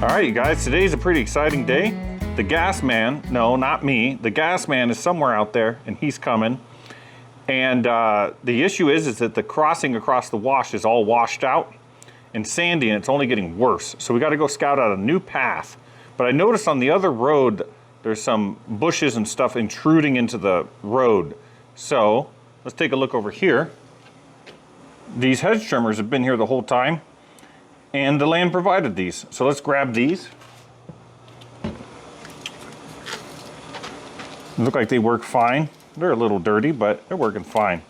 All right, you guys, today's a pretty exciting day. The gas man, no, not me, the gas man is somewhere out there and he's coming. And the issue is that the crossing across the wash is all washed out and sandy, and it's only getting worse. So we got to go scout out a new path. But I noticed on the other road, there's some bushes and stuff intruding into the road. So let's take a look over here. These hedge trimmers have been here the whole time, and the land provided these. So let's grab these. Look like they work fine. They're a little dirty, but they're working fine.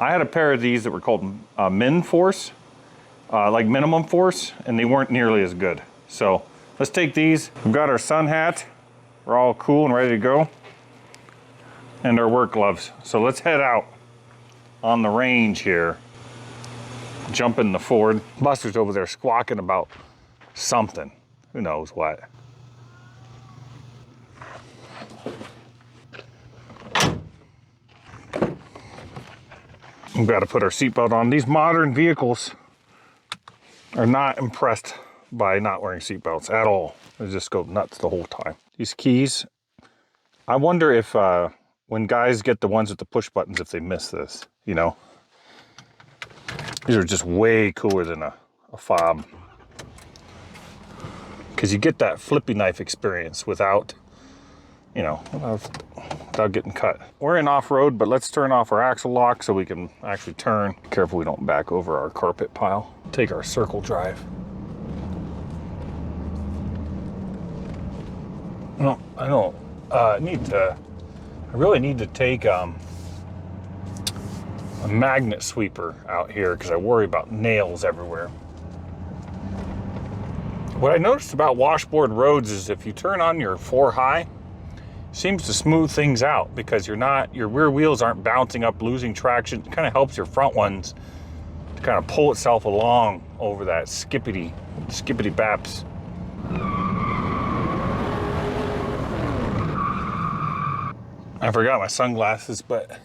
I had a pair of these that were called min force, like minimum force, and they weren't nearly as good. So let's take these. We've got our sun hat. We're all cool and ready to go. And our work gloves. So let's head out on the range here. Jump in the Ford. Buster's over there squawking about something. Who knows what. We've got to put our seatbelt on. These modern vehicles are not impressed by not wearing seatbelts at all. They just go nuts the whole time. These keys, I wonder if when guys get the ones with the push buttons, if they miss this, you know? These are just way cooler than a fob. Because you get that flippy knife experience without, you know, without getting cut. We're in off-road, but let's turn off our axle lock so we can actually turn. Careful we don't back over our carpet pile. Take our circle drive. No, I don't. I really need to take a magnet sweeper out here because I worry about nails everywhere. What I noticed about washboard roads is if you turn on your 4-high, it seems to smooth things out because your rear wheels aren't bouncing up, losing traction. It kind of helps your front ones to kind of pull itself along over that skippity baps. I forgot my sunglasses, but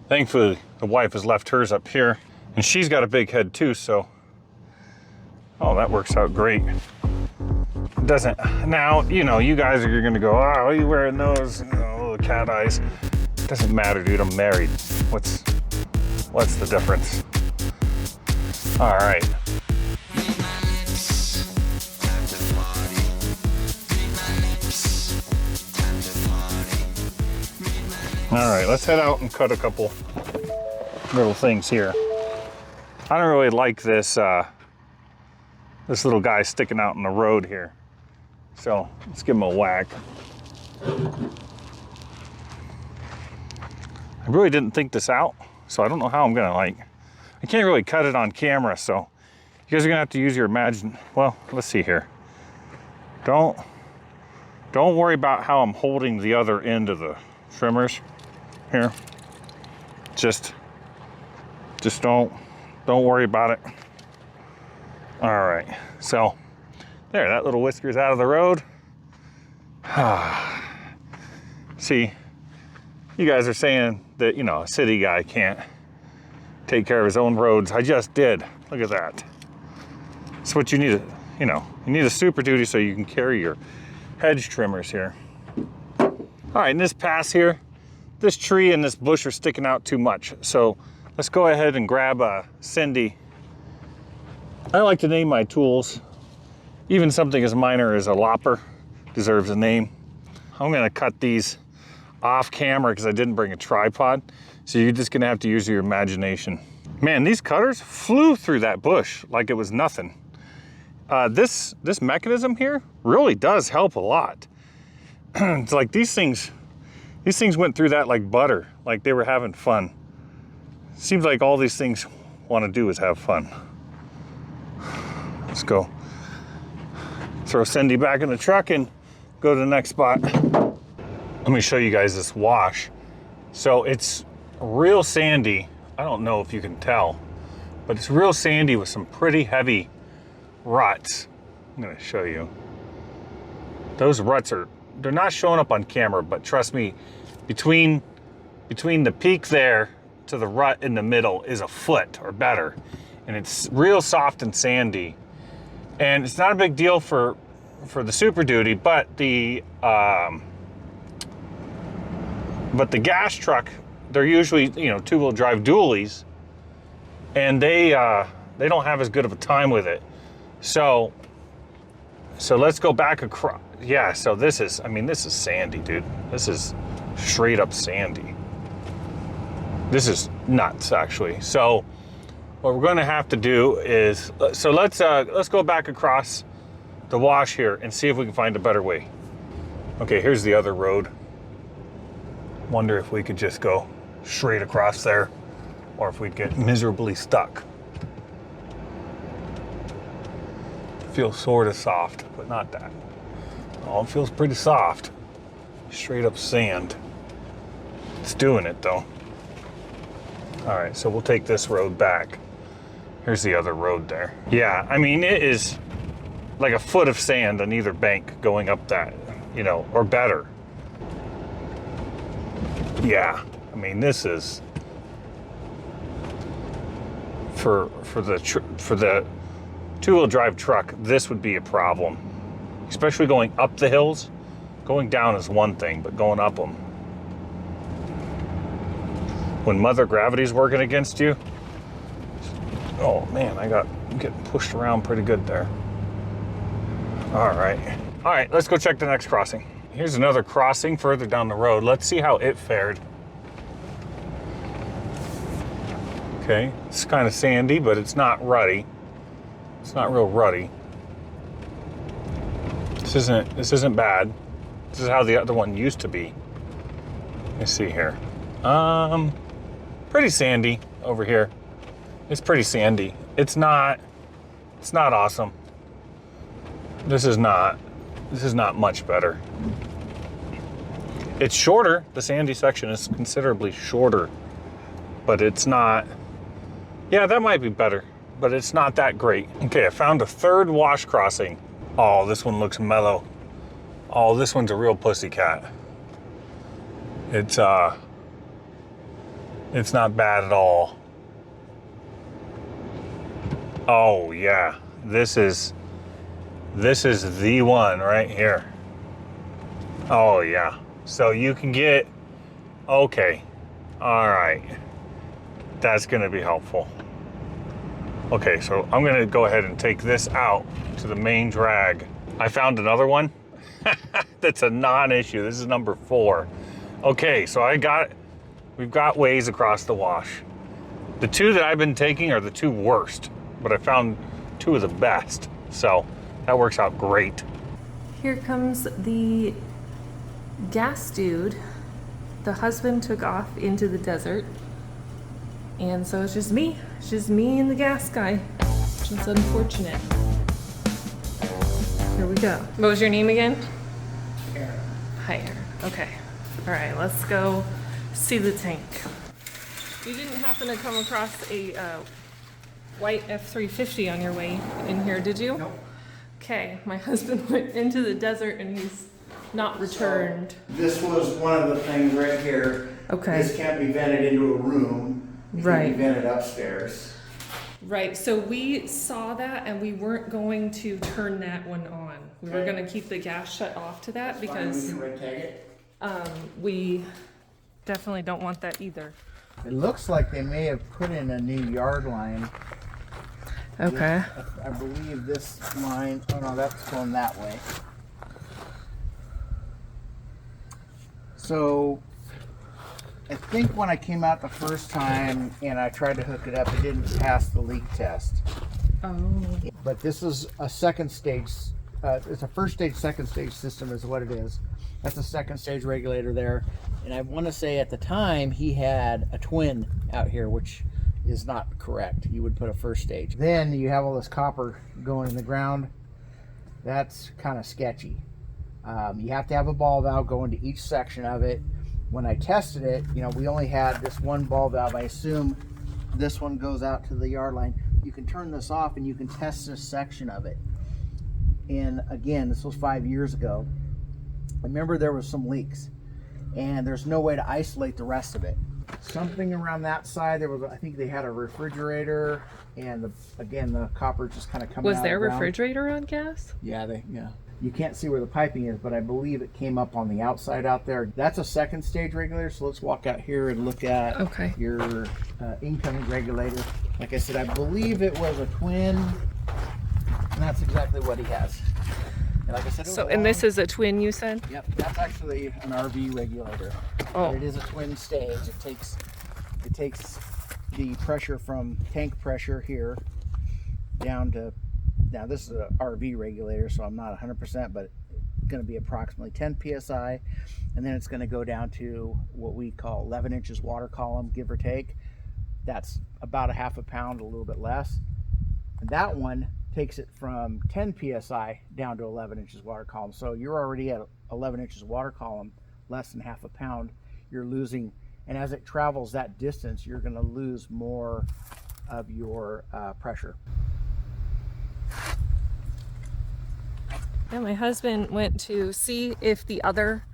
thankfully the wife has left hers up here, and she's got a big head too, so oh, that works out great. It doesn't, now, you know, you guys are gonna go, oh, why are you wearing those, you know, little cat eyes? It doesn't matter, dude, I'm married. What's the difference? All right. All right, let's head out and cut a couple little things here. I don't really like this this little guy sticking out in the road here. So let's give him a whack. I really didn't think this out, so I don't know how I'm gonna I can't really cut it on camera, so you guys are gonna have to use your well, let's see here. Don't worry about how I'm holding the other end of the trimmers here. Just don't worry about it. All right, so there, that little whisker's out of the road. See, you guys are saying that, you know, a city guy can't take care of his own roads. I just did. Look at that. That's what you need, you know, you need a Super Duty so you can carry your hedge trimmers here. All right, in this pass here, this tree and this bush are sticking out too much. So let's go ahead and grab a Cindy. I like to name my tools. Even something as minor as a lopper deserves a name. I'm gonna cut these off camera because I didn't bring a tripod. So you're just gonna have to use your imagination. Man, these cutters flew through that bush like it was nothing. This mechanism here really does help a lot. It's like these things went through that like butter, like they were having fun. Seems like all these things want to do is have fun. Let's go. Throw Cindy back in the truck and go to the next spot. Let me show you guys this wash. So it's real sandy. I don't know if you can tell, but it's real sandy with some pretty heavy ruts. I'm gonna show you. Those ruts they're not showing up on camera, but trust me, between the peak there to the rut in the middle is a foot or better. And it's real soft and sandy. And it's not a big deal for the Super Duty, but the gas truck, they're usually, you know, two-wheel drive dualies, and they don't have as good of a time with it. So let's go back across. Yeah, so this is sandy, dude. This is straight up sandy. This is nuts, actually. So what we're gonna have to do is, so let's go back across the wash here and see if we can find a better way. Okay, here's the other road. Wonder if we could just go straight across there, or if we'd get miserably stuck. Feels sort of soft, but not that. Oh, it feels pretty soft. Straight up sand. It's doing it though. All right, so we'll take this road back. Here's the other road there. Yeah, I mean, it is like a foot of sand on either bank going up that, you know, or better. Yeah, I mean, this is for the two-wheel drive truck, this would be a problem, especially going up the hills. Going down is one thing, but going up them, when Mother Gravity's working against you, oh man, I'm getting pushed around pretty good there. All right, let's go check the next crossing. Here's another crossing further down the road. Let's see how it fared. Okay, it's kind of sandy, but it's not rutty. It's not real ruddy. This isn't bad. This is how the other one used to be. Let's see here. Pretty sandy over here. It's pretty sandy. It's not awesome. This is not much better. It's shorter. The sandy section is considerably shorter, but it's not, yeah, that might be better, but it's not that great. Okay, I found a third wash crossing. Oh, this one looks mellow. Oh, this one's a real pussycat. It's not bad at all. Oh yeah, this is the one right here. Oh yeah, so you can get, okay, all right, that's gonna be helpful. Okay, so I'm gonna go ahead and take this out to the main drag. I found another one that's a non-issue. This is number 4. Okay, so we've got ways across the wash. The 2 that I've been taking are the 2 worst, but I found 2 of the best. So that works out great. Here comes the gas dude. The husband took off into the desert. And so it's just me. It's just me and the gas guy, which is unfortunate. Here we go. What was your name again? Aaron. Hi, Aaron. Okay. All right, let's go see the tank. You didn't happen to come across a white F-350 on your way in here, did you? Nope. Okay, my husband went into the desert and he's not returned. So, this was one of the things right here. Okay. This can't be vented into a room. It Right. can be vented upstairs. Right, so we saw that and we weren't going to turn that one on. We were Okay. gonna keep the gas shut off to that Fine, we because can red tag it. we definitely don't want that either. It looks like they may have put in a new yard line. Okay. I believe this line, oh no, that's going that way. So, I think when I came out the first time and I tried to hook it up, it didn't pass the leak test. Oh. But this is a second stage, it's a first stage, second stage system is what it is. That's a second stage regulator there. And I want to say at the time he had a twin out here, which is not correct. You would put a first stage. Then you have all this copper going in the ground. That's kind of sketchy. You have to have a ball valve go into each section of it. When I tested it, you know, we only had this one ball valve. I assume this one goes out to the yard line. You can turn this off and you can test this section of it. And again, this was 5 years ago. I remember there was some leaks and there's no way to isolate the rest of it. something around that side. There was, I think they had a refrigerator, and the copper just kind of coming out. Was there a of the ground. refrigerator on gas? Yeah, you can't see where the piping is, but I believe it came up on the outside out there. That's a second stage regulator, so let's walk out here and look at your incoming regulator. Like I said, I believe it was a twin, and that's exactly what he has. And like I said, And this is a twin, you said? Yep, that's actually an RV regulator. Oh. But it is a twin stage. It takes the pressure from tank pressure here down to, now this is an RV regulator, so I'm not 100%, but it's going to be approximately 10 psi, and then it's going to go down to what we call 11 inches water column, give or take. That's about a half a pound, a little bit less. And that one takes it from 10 psi down to 11 inches water column. So you're already at 11 inches water column, less than half a pound. You're losing, and as it travels that distance, you're going to lose more of your pressure. Yeah, my husband went to see if the other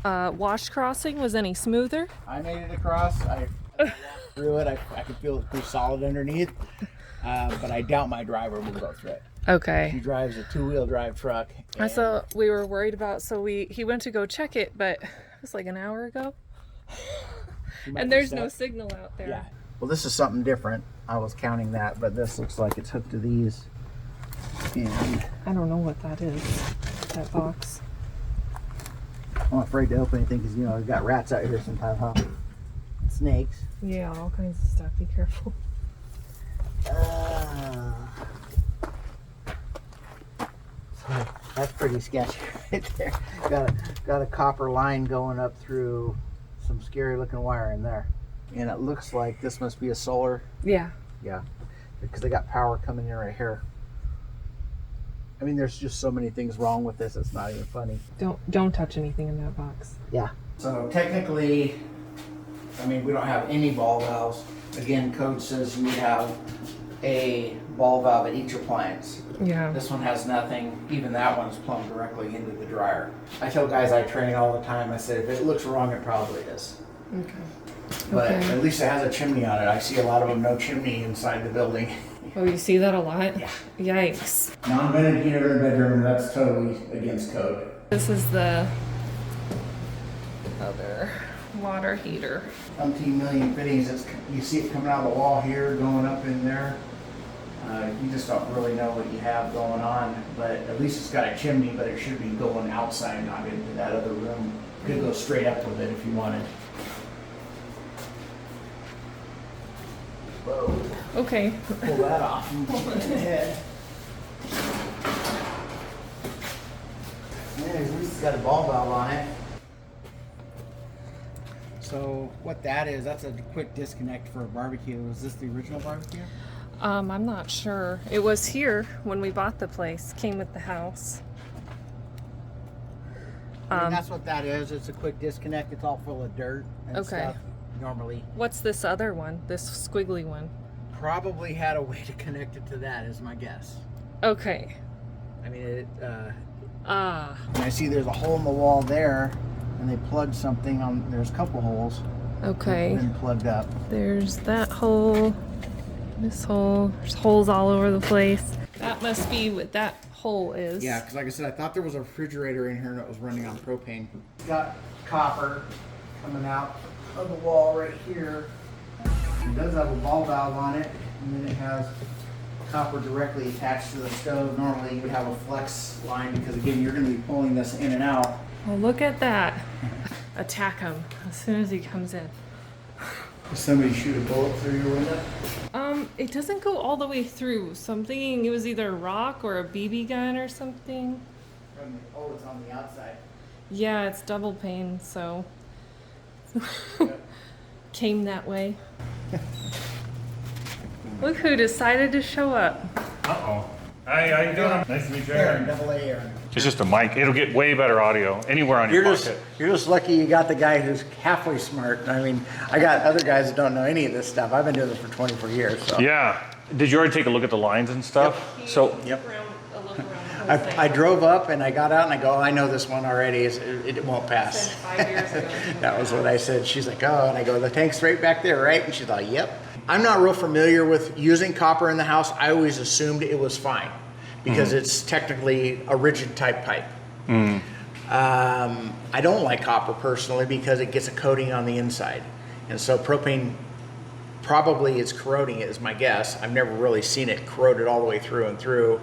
wash crossing was any smoother. I made it across. I walked through it. I could feel it pretty solid underneath, but I doubt my driver will go through it. Okay. He drives a two-wheel drive truck. That's what we were worried about. So he went to go check it, but it was like an hour ago. And there's no signal out there. Yeah. Well, this is something different. I was counting that, but this looks like it's hooked to these. And I don't know what that is, that box. I'm afraid to open anything because, we've got rats out here sometimes, huh? Snakes. Yeah, all kinds of stuff. Be careful. So that's pretty sketchy right there. Got a copper line going up through some scary looking wire in there. And it looks like this must be a solar. Yeah. Yeah. Because they got power coming in right here. I mean, there's just so many things wrong with this, it's not even funny. Don't touch anything in that box. Yeah. So technically, I mean, we don't have any ball valves. Again, code says you would have a ball valve at each appliance. Yeah. This one has nothing. Even that one's plumbed directly into the dryer. I tell guys I train all the time, I said, if it looks wrong, it probably is. Okay. But Okay. at least it has a chimney on it. I see a lot of them, no chimney inside the building. Oh, you see that a lot? Yeah. Yikes. Non-vented heater in the bedroom, that's totally against code. This is the other water heater. Umpteen million fittings. You see it coming out of the wall here, going up in there. You just don't really know what you have going on, but at least it's got a chimney, but it should be going outside, not into that other room. You could go straight up with it if you wanted. Whoa. Okay. Pull that off and keep it in the head. Yeah, at least it's got a ball valve on it. So what that is, that's a quick disconnect for a barbecue. Is this the original barbecue? I'm not sure. It was here when we bought the place. Came with the house. I mean, that's what that is. It's a quick disconnect. It's all full of dirt and stuff. Normally, What's this other one? This squiggly one? probably had a way to connect it to that, is my guess. Okay. I mean, Ah. and I see there's a hole in the wall there, and they plugged something on. There's a couple holes. Okay. Been plugged up. There's that hole. This hole. There's holes all over the place. That must be what that hole is. Yeah, because like I said, I thought there was a refrigerator in here and it was running on propane. It's got copper coming out of the wall right here. It does have a ball valve on it, and then it has copper directly attached to the stove. Normally you would have a flex line because again, you're going to be pulling this in and out. Well, look at that. Attack him as soon as he comes in. Did somebody shoot a bullet through your window? It doesn't go all the way through. So I'm thinking it was either a rock or a BB gun or something. Oh, it's on the outside. Yeah, it's double pane, so came that way. Look who decided to show up. Uh-oh. Hi, how you doing? Nice to meet you, Aaron, Aaron. double A Aaron. It's just a mic. It'll get way better audio anywhere on your pocket. You're just lucky you got the guy who's halfway smart. I mean, I got other guys that don't know any of this stuff. I've been doing this for 24 years. So. Yeah. Did you already take a look at the lines and stuff? So, Yep. I drove up and I got out and I go, I know this one already. It won't pass. 5 years ago. That was what I said. She's like, oh, and I go, the tank's right back there, right? And she's like, yep. I'm not real familiar with using copper in the house. I always assumed it was fine because it's technically a rigid type pipe. I don't like copper personally because it gets a coating on the inside. And so propane probably is corroding it, is my guess. I've never really seen it corroded all the way through and through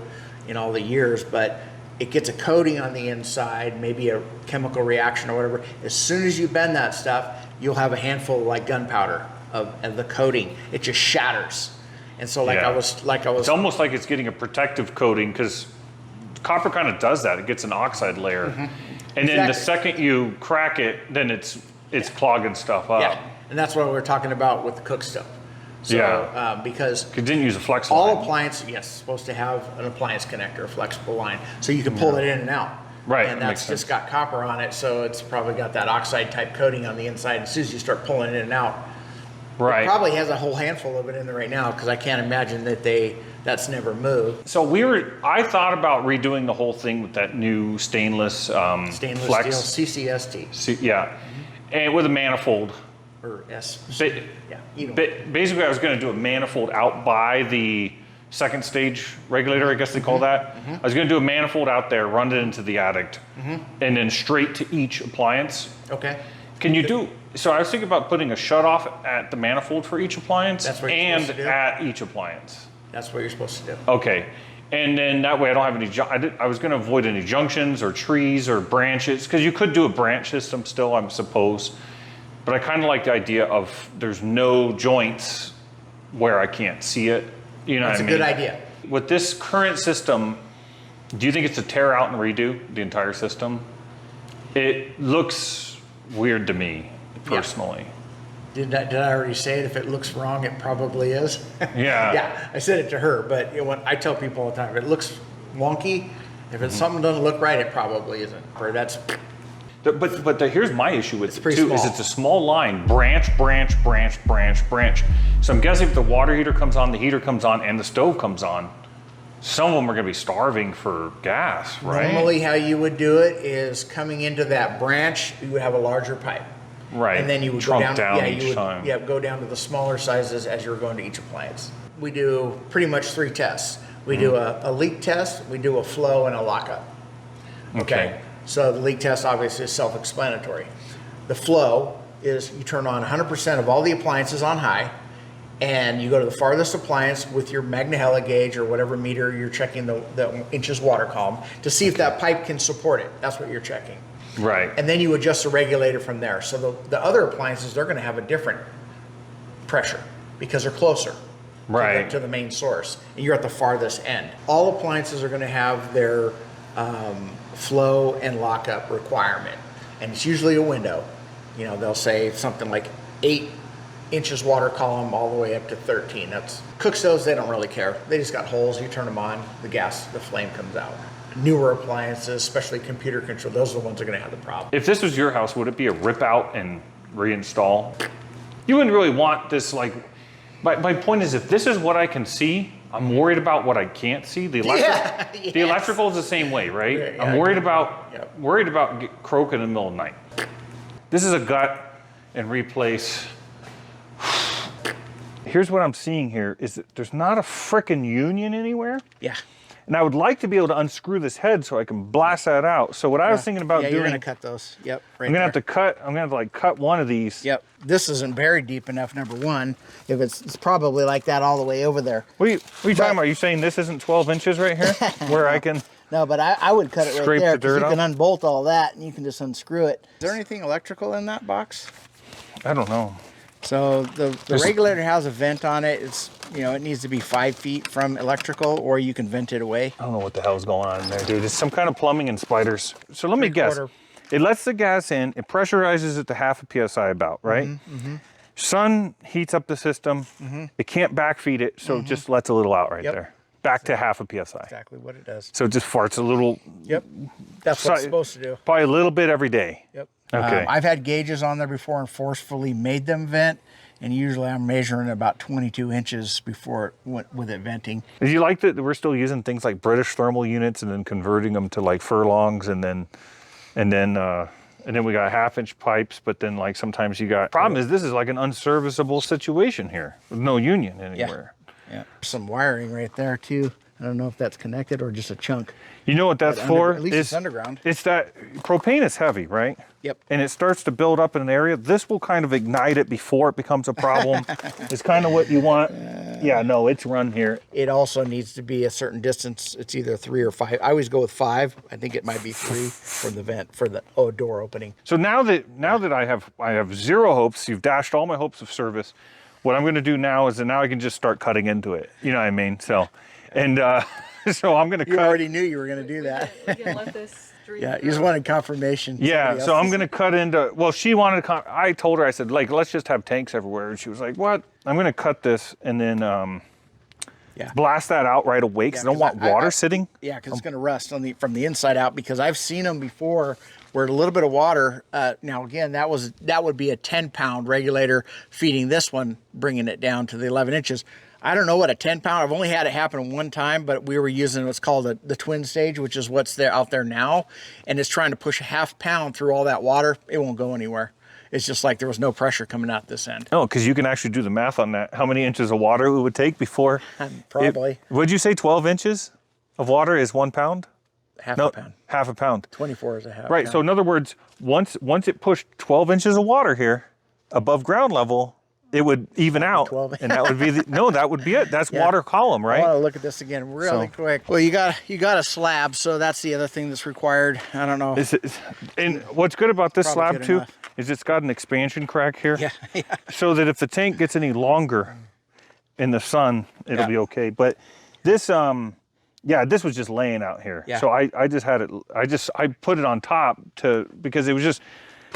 in all the years, but it gets a coating on the inside, maybe a chemical reaction or whatever. As soon as you bend that stuff, you'll have a handful of like gunpowder of the coating. It just shatters. And so I was it's almost like it's getting a protective coating, because copper kind of does that. It gets an oxide layer. And then the second you crack it, then it's clogging stuff up. Yeah, and that's what we're talking about with the cook stove. So, because you didn't use a flex all line. appliances, yes, supposed to have an appliance connector, a flexible line, so you can pull it in and out. Right, And that that's makes just got copper on it, so it's probably got that oxide type coating on the inside. As soon as you start pulling it in and out, Right. it probably has a whole handful of it in there right now, because I can't imagine that that's never moved. So I thought about redoing the whole thing with that new stainless Stainless flex. steel CCST And with a manifold. or S. Basically, I was going to do a manifold out by the second stage regulator, I guess they call that. I was going to do a manifold out there, run it into the attic, and then straight to each appliance. Okay. Can you do? So I was thinking about putting a shut-off at the manifold for each appliance That's what you're and supposed to do. at each appliance. That's what you're supposed to do. Okay. And then that way I don't have any, I was going to avoid any junctions or trees or branches, because you could do a branch system still, I suppose. But I kind of like the idea of there's no joints where I can't see it. You know what I mean? That's a good idea. With this current system, do you think it's a tear out and redo the entire system? It looks weird to me, personally. Did I already say it? If it looks wrong, it probably is. Yeah. Yeah, I said it to her, but when I tell people all the time, if it looks wonky, if it's something doesn't look right, it probably isn't. Or that's. But here's my issue with it pretty too, small. is it's a small line, branch. So I'm guessing if the water heater comes on, the heater comes on, and the stove comes on, some of them are gonna be starving for gas, right? Normally, how you would do it is coming into that branch, you would have a larger pipe. Right. And then you would Trunk go down, down you each would time. go down to the smaller sizes as you're going to each appliance. We do pretty much 3 tests. We do a leak test, we do a flow, and a lockup. Okay. So the leak test obviously is self-explanatory. The flow is you turn on 100% of all the appliances on high, and you go to the farthest appliance with your Magna-Hella gauge or whatever meter you're checking the inches water column to see if that pipe can support it. That's what you're checking. Right. And then you adjust the regulator from there. So the other appliances, they're going to have a different pressure because they're closer Right. to the main source. And you're at the farthest end. All appliances are going to have their flow and lockup requirement. And it's usually a window. You know, they'll say something like 8 inches water column all the way up to 13. That's cook stoves, they don't really care. They just got holes, you turn them on, the flame comes out. Newer appliances, especially computer control, those are the ones that are gonna have the problem. If this was your house, would it be a rip out and reinstall? You wouldn't really want this, like, my point is, if this is what I can see, I'm worried about what I can't see. The electrical is the same way, right? Yeah, I'm worried about croaking in the middle of the night. This is a gut and replace. Here's what I'm seeing here is that there's not a frickin' union anywhere. Yeah. And I would like to be able to unscrew this head so I can blast that out. So what I was thinking about doing, you're gonna cut those. Yep. Right I'm gonna there. have to like cut one of these. Yep. This isn't buried deep enough, number one. If it's probably like that all the way over there. What are you talking about? Are you saying this isn't 12 inches right here? Where I can... No, but I would cut it right Scrape there the dirt because you can off? unbolt all that and you can just unscrew it. Is there anything electrical in that box? I don't know. So the regulator has a vent on it. It's, you know, it needs to be 5 feet from electrical, or you can vent it away. I don't know what the hell's going on in there, dude. It's some kind of plumbing and spiders. So let me guess. 3/4. It lets the gas in. It pressurizes it to 0.5 PSI about, right? Sun heats up the system. It can't backfeed it, so it just lets a little out right Yep. there. Back to 0.5 PSI. Exactly what it does. So it just farts a little, Yep. That's what it's supposed to do. probably a little bit every day. Yep. Okay. I've had gauges on there before and forcefully made them vent, and usually I'm measuring about 22 inches before it went with it venting. Do you like that we're still using things like British thermal units and then converting them to like furlongs and then we got 1/2-inch pipes, but then like sometimes you got, problem is this is like an unserviceable situation here with no union anywhere. Yeah. Some wiring right there too. I don't know if that's connected or just a chunk. You know what that's for? At least it's underground. It's that propane is heavy, right? Yep. And it starts to build up in an area. This will kind of ignite it before it becomes a problem. It's kind of what you want. Yeah, no, it's run here. It also needs to be a certain distance. It's either 3 or 5. I always go with 5. I think it might be 3 for the vent, for the door opening. So now that I have zero hopes, you've dashed all my hopes of service. What I'm going to do now is that now I can just start cutting into it. You know what I mean? So, and so I'm going to cut. You already knew you were going to do that. We can let this stream Yeah, you just wanted confirmation. Yeah, so I'm going to cut into, well, she wanted to, I told her, I said, like, let's just have tanks everywhere. And she was like, what? I'm going to cut this and then blast that out right away because I don't want water sitting. Yeah, because it's going to rust from the inside out, because I've seen them before where a little bit of water, now again, that would be a 10-pound regulator feeding this one, bringing it down to the 11 inches. I don't know what a 10-pound, I've only had it happen one time, but we were using what's called the twin stage, which is what's out there now. And it's trying to push a 1/2 pound through all that water. It won't go anywhere. It's just like there was no pressure coming out this end. Oh, because you can actually do the math on that. How many inches of water it would take before? Probably. Would you say 12 inches of water is 1 pound? Half a pound. 1/2 pound. 24 is a half. Right, pound. so in other words, once it pushed 12 inches of water here above ground level, it would even out, 12. and that would be that would be it. That's water column, right? I want to look at this again really quick. Well, you got a slab, so that's the other thing that's required. I don't know. And what's good about this Probably slab good too enough. is it's got an expansion crack here. Yeah. So that if the tank gets any longer in the sun, it'll be okay. But this this was just laying out here. Yeah. So I just had it. I put it on top because it was just.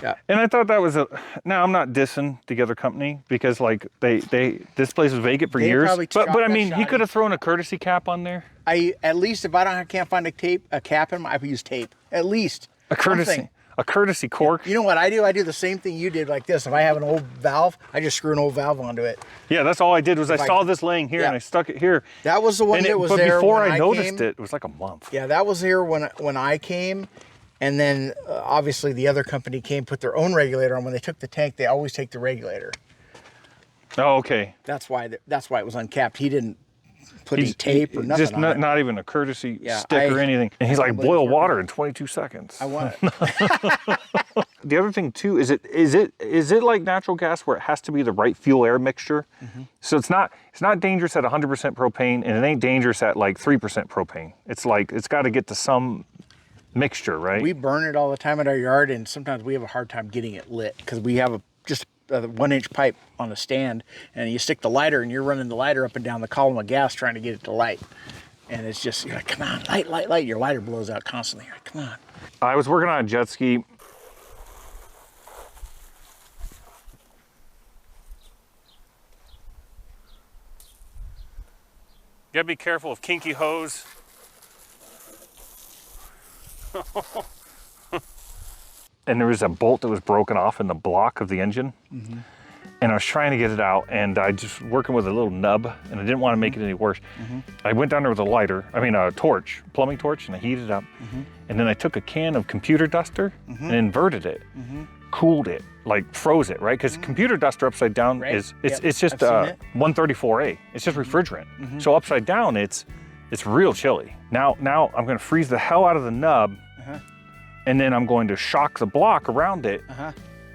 Yeah. And I thought that was now I'm not dissing the other company because like this place was vacant for years. But I mean, he could have thrown a courtesy cap on there. At least if I can't find a cap in, I use tape. At least a courtesy cork. You know what I do? I do the same thing you did, like this. If I have an old valve, I just screw an old valve onto it. Yeah, that's all I did was I saw this laying here and I stuck it here. That was the one that was there. But before I noticed it was like a month. Yeah, that was here when I came. And then obviously the other company came, put their own regulator on. When they took the tank, they always take the regulator. Oh, okay. That's why it was uncapped. He didn't put any tape or nothing just on it. Not even a courtesy stick or anything. And he's like, boil water in 22 seconds. I want it. The other thing too is it like natural gas where it has to be the right fuel air mixture? Mm-hmm. So it's not dangerous at 100% propane, and it ain't dangerous at like 3% propane. It's like it's got to get to some mixture, right? We burn it all the time at our yard, and sometimes we have a hard time getting it lit because we have just a 1-inch pipe on a stand, and you stick the lighter and you're running the lighter up and down the column of gas trying to get it to light. And it's just, you're like, come on, light. Your lighter blows out constantly. You're like, come on. I was working on a jet ski. You gotta be careful of kinky hose. And there was a bolt that was broken off in the block of the engine. Mm-hmm. And I was trying to get it out, and I just working with a little nub, and I didn't want to make it any worse. Mm-hmm. I went down there with a torch, plumbing torch, and I heated it up. Mm-hmm. And then I took a can of computer duster and inverted it, cooled it, like froze it, right? Because computer duster upside down it's just 134A. It's just refrigerant. So upside down, it's real chilly. Now I'm going to freeze the hell out of the nub, and then I'm going to shock the block around it,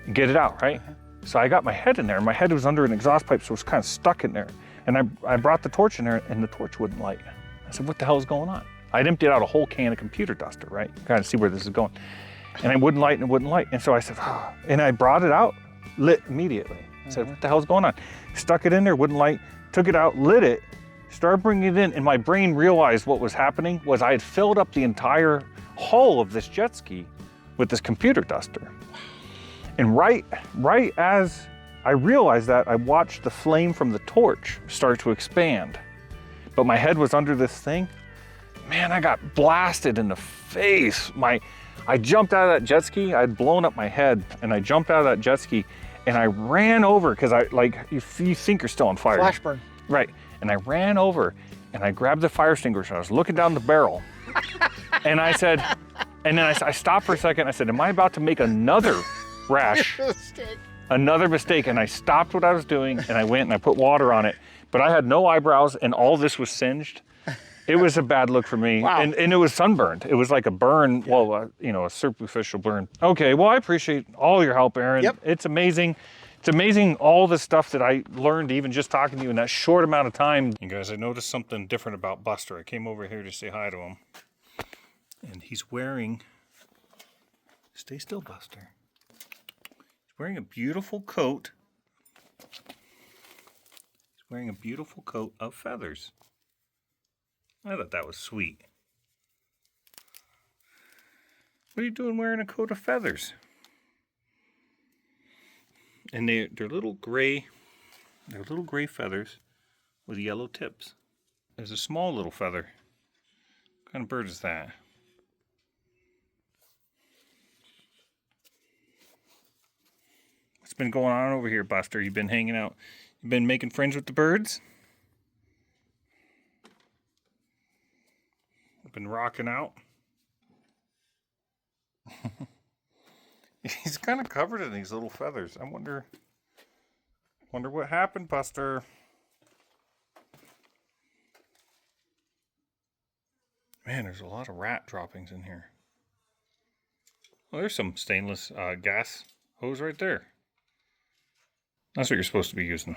and get it out, right? So I got my head in there, and my head was under an exhaust pipe, so it was kind of stuck in there. And I brought the torch in there, and the torch wouldn't light. I said, what the hell is going on? I'd emptied out a whole can of computer duster, right? Kind of see where this is going. And it wouldn't light, and it wouldn't light. And so I said, and I brought it out, lit immediately. I said, what the hell's going on? Stuck it in there, wouldn't light, took it out, lit it, started bringing it in, and my brain realized what was happening was I had filled up the entire hull of this jet ski with this computer duster. And right as I realized that, I watched the flame from the torch start to expand. But my head was under this thing. Man, I got blasted in the face. I jumped out of that jet ski. I'd blown up my head, and I jumped out of that jet ski, and I ran over because you think you're still on fire. Flash burn. Right. And I ran over and I grabbed the fire extinguisher. I was looking down the barrel and I said, and then I stopped for a second. I said, am I about to make another rash? Another mistake. And I stopped what I was doing and I went and I put water on it. But I had no eyebrows and all this was singed. It was a bad look for me. Wow. And it was sunburned. It was like a burn, well, a superficial burn. Okay, well, I appreciate all your help, Aaron. Yep. It's amazing. It's amazing all the stuff that I learned even just talking to you in that short amount of time. You guys, I noticed something different about Buster. I came over here to say hi to him. And he's wearing, stay still, Buster. He's wearing a beautiful coat. He's wearing a beautiful coat of feathers. I thought that was sweet. What are you doing wearing a coat of feathers? And they're little gray feathers with yellow tips. There's a small little feather. What kind of bird is that? What's been going on over here, Buster? You've been hanging out. You've been making friends with the birds? Been rocking out. He's kind of covered in these little feathers. I wonder what happened, Buster. Man, there's a lot of rat droppings in here. Oh, there's some stainless gas hose right there. That's what you're supposed to be using.